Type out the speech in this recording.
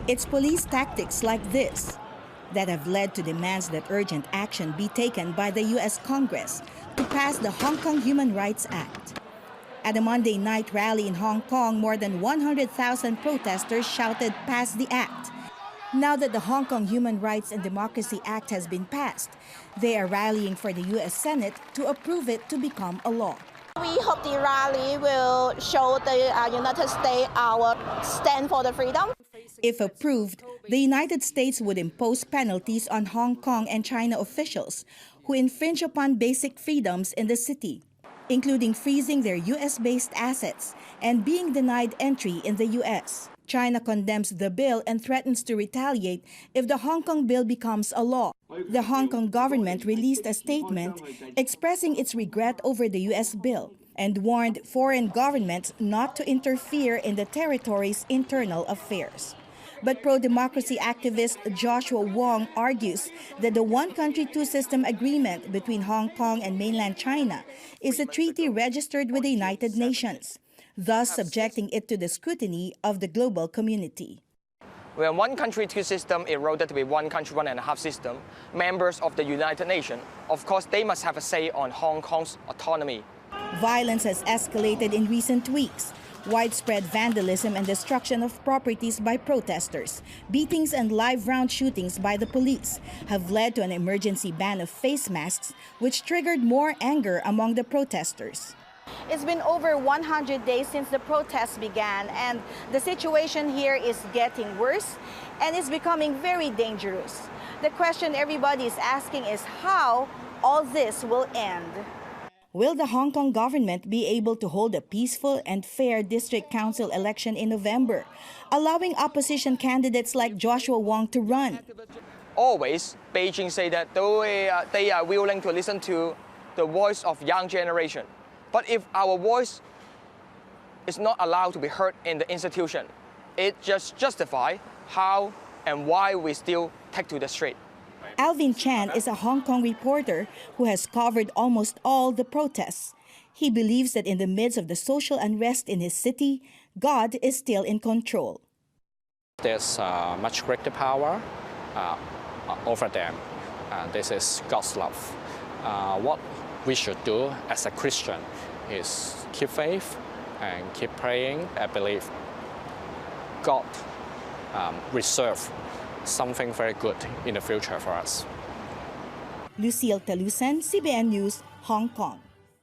It's police tactics like this that have led to demands that urgent action be taken by the U.S. Congress to pass the Hong Kong Human Rights Act. At a Monday night rally in Hong Kong, more than 100,000 protesters shouted, "Pass the Act." Now that the Hong Kong Human Rights and Democracy Act has been passed, they are rallying for the U.S. Senate to approve it to become a law. We hope the rally will show the United States our stand for the freedom. If approved, the United States would impose penalties on Hong Kong and China officials who infringe upon basic freedoms in the city, including freezing their U.S.-based assets and being denied entry in the U.S. China condemns the bill and threatens to retaliate if the Hong Kong bill becomes a law. The Hong Kong government released a statement expressing its regret over the U.S. bill and warned foreign governments not to interfere in the territory's internal affairs. But pro-democracy activist Joshua Wong argues that the One Country, Two System agreement between Hong Kong and mainland China is a treaty registered with the United Nations, thus subjecting it to the scrutiny of the global community. When one country, two system eroded to be one country, one and a half system, members of the United Nations, of course, they must have a say on Hong Kong's autonomy. Violence has escalated in recent weeks. Widespread vandalism and destruction of properties by protesters, beatings and live round shootings by the police have led to an emergency ban of face masks, which triggered more anger among the protesters. It's been over 100 days since the protests began, and the situation here is getting worse and it's becoming very dangerous. The question everybody is asking is how all this will end. Will the Hong Kong government be able to hold a peaceful and fair district council election in November, allowing opposition candidates like Joshua Wong to run? Always, Beijing say that they are willing to listen to the voice of young generation. But if our voice is not allowed to be heard in the institution, it just justifies how and why we still take to the street. Alvin Chan is a Hong Kong reporter who has covered almost all the protests. He believes that in the midst of the social unrest in his city, God is still in control. There's much greater power over them. This is God's love. What we should do as a Christian is keep faith and keep praying. I believe God reserves something very good in the future for us. Lucille Talusan, CBN News, Hong Kong.